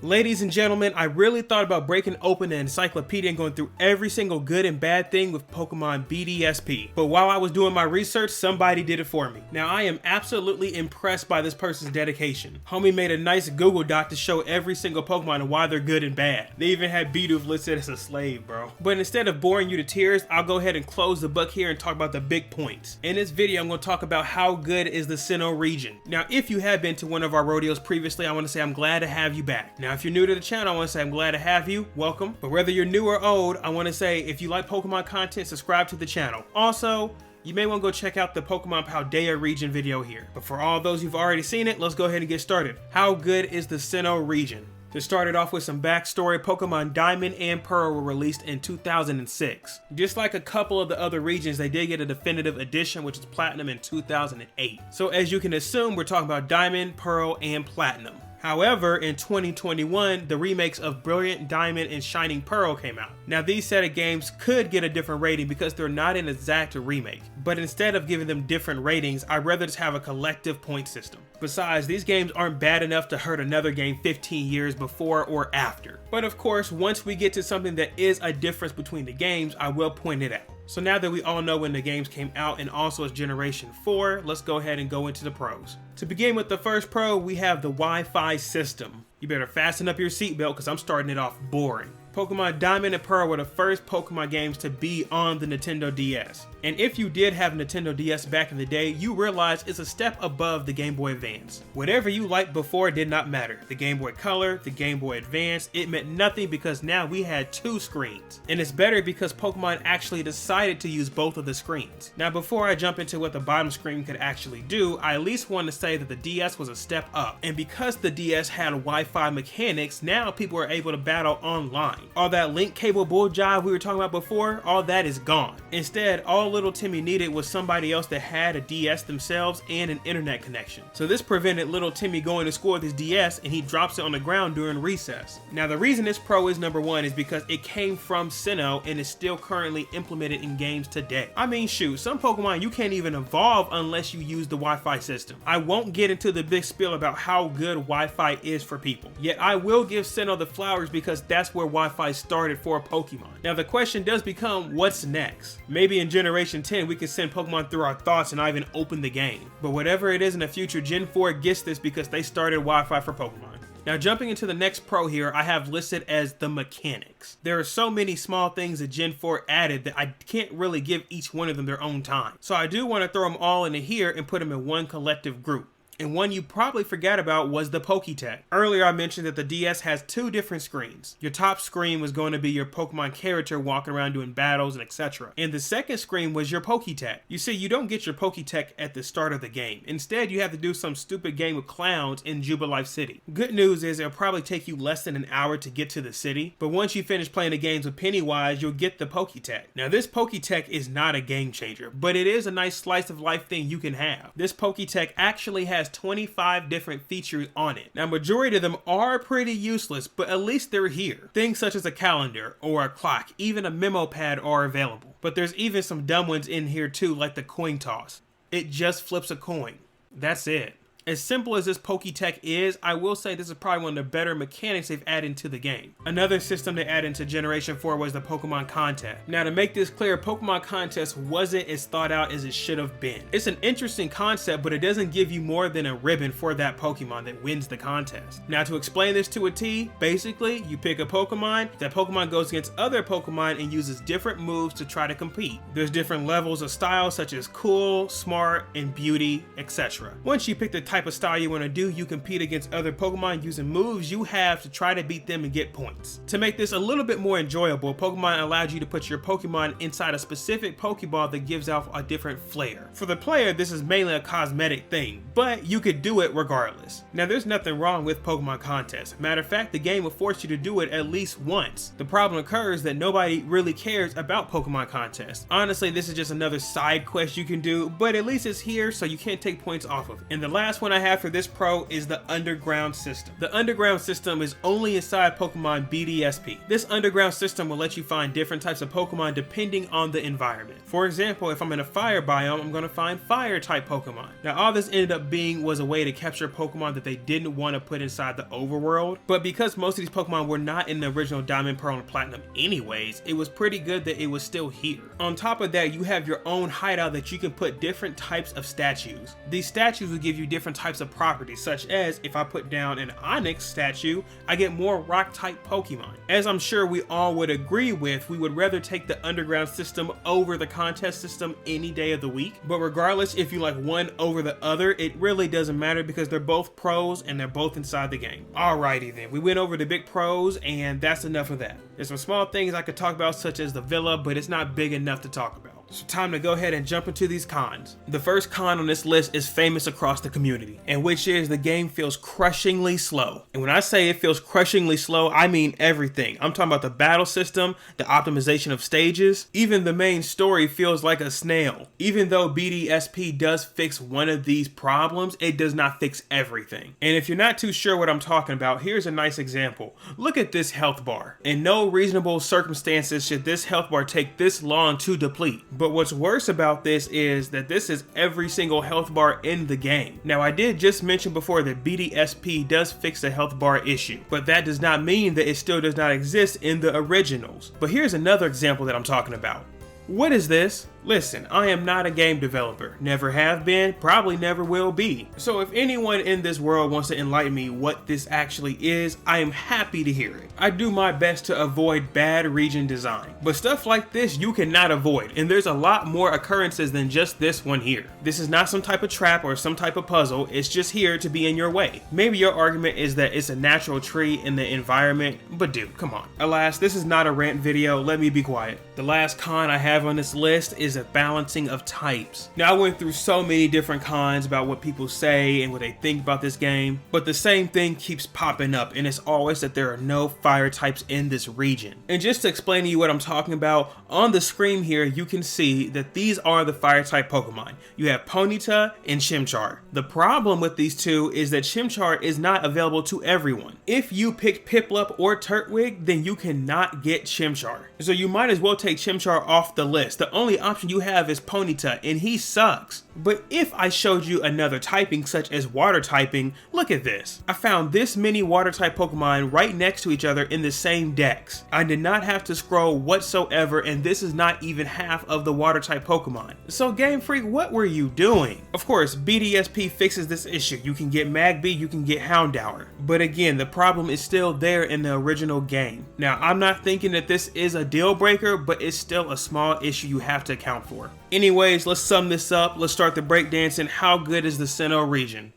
Ladies and gentlemen, I really thought about breaking open an encyclopedia and going through every single good and bad thing with Pokemon BDSP. But while I was doing my research, somebody did it for me. Now I am absolutely impressed by this person's dedication. Homie made a nice Google Doc to show every single Pokemon and why they're good and bad. They even had Bidoof listed as a slave, bro. But instead of boring you to tears, I'll go ahead and close the book here and talk about the big points. In this video, I'm going to talk about how good is the Sinnoh region. Now, if you have been to one of our rodeos previously, I want to say I'm glad to have you back. Now, if you're new to the channel, I want to say I'm glad to have you. Welcome. But whether you're new or old, I want to say if you like Pokemon content, subscribe to the channel. Also, you may want to go check out the Pokemon Paldea region video here. But for all those who've already seen it, let's go ahead and get started. How good is the Sinnoh region? To start it off with some backstory, Pokemon Diamond and Pearl were released in 2006. Just like a couple of the other regions, they did get a definitive edition, which is Platinum in 2008. So as you can assume, we're talking about Diamond, Pearl, and Platinum. However, in 2021, the remakes of Brilliant Diamond and Shining Pearl came out. Now, these set of games could get a different rating because they're not an exact remake. But instead of giving them different ratings, I'd rather just have a collective point system. Besides, these games aren't bad enough to hurt another game 15 years before or after. But of course, once we get to something that is a difference between the games, I will point it out. So now that we all know when the games came out and also it's Generation 4, let's go ahead and go into the pros. To begin with the first pro, we have the Wi-Fi system. You better fasten up your seatbelt because I'm starting it off boring. Pokemon Diamond and Pearl were the first Pokemon games to be on the Nintendo DS. And if you did have Nintendo DS back in the day, you realize it's a step above the Game Boy Advance. Whatever you liked before did not matter. The Game Boy Color, the Game Boy Advance, it meant nothing because now we had two screens. And it's better because Pokemon actually decided to use both of the screens. Now before I jump into what the bottom screen could actually do, I at least want to say that the DS was a step up. And because the DS had Wi-Fi mechanics, now people are able to battle online. All that link cable bull jive we were talking about before, all that is gone. Instead, all little Timmy needed was somebody else that had a DS themselves and an internet connection. So this prevented little Timmy going to school with his DS and he drops it on the ground during recess. Now the reason this pro is number one is because it came from Sinnoh and is still currently implemented in games today. I mean shoot, some Pokemon you can't even evolve unless you use the Wi-Fi system. I won't get into the big spiel about how good Wi-Fi is for people, yet I will give Sinnoh the flowers because that's where Wi-Fi started for Pokemon. Now the question does become, what's next? Maybe in Generation 10 we can send Pokemon through our thoughts and not even open the game. But whatever it is in the future, Gen 4 gets this because they started Wi-Fi for Pokemon. Now jumping into the next pro here, I have listed as the mechanics. There are so many small things that Gen 4 added that I can't really give each one of them their own time. So I do want to throw them all into here and put them in one collective group. And one you probably forgot about was the Pokétech. Earlier I mentioned that the DS has two different screens. Your top screen was going to be your Pokemon character walking around doing battles and etc. And the second screen was your Pokétech. You see, you don't get your Pokétech at the start of the game. Instead, you have to do some stupid game with clowns in Jubilife City. Good news is it'll probably take you less than an hour to get to the city, but once you finish playing the games with Pennywise, you'll get the Pokétech. Now this Pokétech is not a game changer, but it is a nice slice of life thing you can have. This Pokétech actually has 25 different features on it. Now majority of them are pretty useless, but at least they're here. Things such as a calendar or a clock, even a memo pad are available. But there's even some dumb ones in here too, like the coin toss. It just flips a coin. That's it. As simple as this Pokétech is, I will say this is probably one of the better mechanics they've added into the game. Another system they added into Generation 4 was the Pokemon Contest. Now to make this clear, Pokemon Contest wasn't as thought out as it should have been. It's an interesting concept, but it doesn't give you more than a ribbon for that Pokemon that wins the contest. Now to explain this to a T, basically you pick a Pokemon, that Pokemon goes against other Pokemon and uses different moves to try to compete. There's different levels of style such as cool, smart, and beauty, etc. Once you pick the type of style you want to do, you compete against other Pokemon using moves you have to try to beat them and get points. To make this a little bit more enjoyable, Pokemon allowed you to put your Pokemon inside a specific Pokeball that gives off a different flair. For the player, this is mainly a cosmetic thing, but you could do it regardless. Now there's nothing wrong with Pokemon Contest. Matter of fact, the game will force you to do it at least once. The problem occurs that nobody really cares about Pokemon Contest. Honestly, this is just another side quest you can do, but at least it's here so you can't take points off of it. And the last one one I have for this pro is the underground system. The underground system is only inside Pokemon BDSP. This underground system will let you find different types of Pokemon depending on the environment. For example, if I'm in a fire biome, I'm going to find fire type Pokemon. Now all this ended up being was a way to capture Pokemon that they didn't want to put inside the overworld, but because most of these Pokemon were not in the original Diamond, Pearl, and Platinum anyways, it was pretty good that it was still here. On top of that, you have your own hideout that you can put different types of statues. These statues will give you different types of properties, such as if I put down an Onyx statue, I get more rock type Pokemon. As I'm sure we all would agree with, we would rather take the underground system over the contest system any day of the week. But regardless if you like one over the other, it really doesn't matter because they're both pros and they're both inside the game. Alrighty then, we went over the big pros and that's enough of that. There's some small things I could talk about such as the villa, but it's not big enough to talk about. So time to go ahead and jump into these cons. The first con on this list is famous across the community, and which is the game feels crushingly slow. And when I say it feels crushingly slow, I mean everything. I'm talking about the battle system, the optimization of stages, even the main story feels like a snail. Even though BDSP does fix one of these problems, it does not fix everything. And if you're not too sure what I'm talking about, here's a nice example. Look at this health bar. In no reasonable circumstances should this health bar take this long to deplete. But what's worse about this is that this is every single health bar in the game. Now I did just mention before that BDSP does fix the health bar issue, but that does not mean that it still does not exist in the originals. But here's another example that I'm talking about. What is this? Listen, I am not a game developer. Never have been, probably never will be. So if anyone in this world wants to enlighten me what this actually is, I am happy to hear it. I do my best to avoid bad region design, but stuff like this you cannot avoid, and there's a lot more occurrences than just this one here. This is not some type of trap or some type of puzzle, it's just here to be in your way. Maybe your argument is that it's a natural tree in the environment, but dude, come on. Alas, this is not a rant video, let me be quiet. The last con I have on this list is a balancing of types. Now I went through so many different cons about what people say and what they think about this game, but the same thing keeps popping up, and it's always that there are no fire types in this region. And just to explain to you what I'm talking about, on the screen here you can see that these are the fire type Pokemon. You have Ponyta and Chimchar. The problem with these two is that Chimchar is not available to everyone. If you pick Piplup or Turtwig, then you cannot get Chimchar. So you might as well take Chimchar off the list. The only option you have is Ponyta, and he sucks. But if I showed you another typing such as water typing, look at this. I found this many water type Pokemon right next to each other in the same decks. I did not have to scroll whatsoever, and this is not even half of the water type Pokemon. So Game Freak, what were you doing? Of course, BDSP fixes this issue. You can get Magby, you can get Houndour. But again, the problem is still there in the original game. Now, I'm not thinking that this is a deal breaker, but it's still a small issue you have to account for. Anyways, let's sum this up. Let's start the breakdancing. How good is the Sinnoh region?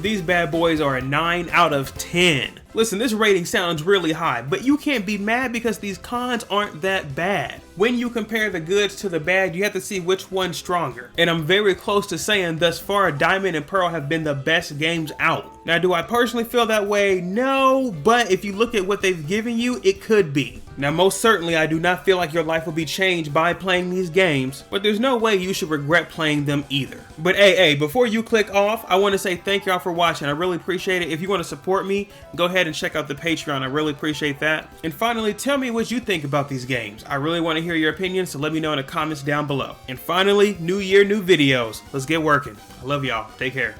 These bad boys are a 9 out of 10. Listen, this rating sounds really high, but you can't be mad because these cons aren't that bad. When you compare the goods to the bad, you have to see which one's stronger. And I'm very close to saying thus far, Diamond and Pearl have been the best games out. Now, do I personally feel that way? No, but if you look at what they've given you, it could be. Now, most certainly, I do not feel like your life will be changed by playing these games, but there's no way you should regret playing them either. But hey, before you click off, I want to say thank y'all for watching. I really appreciate it. If you want to support me, go ahead and check out the Patreon. I really appreciate that. And finally, tell me what you think about these games. I really want to hear your opinions, so let me know in the comments down below. And finally, new year, new videos. Let's get working. I love y'all. Take care.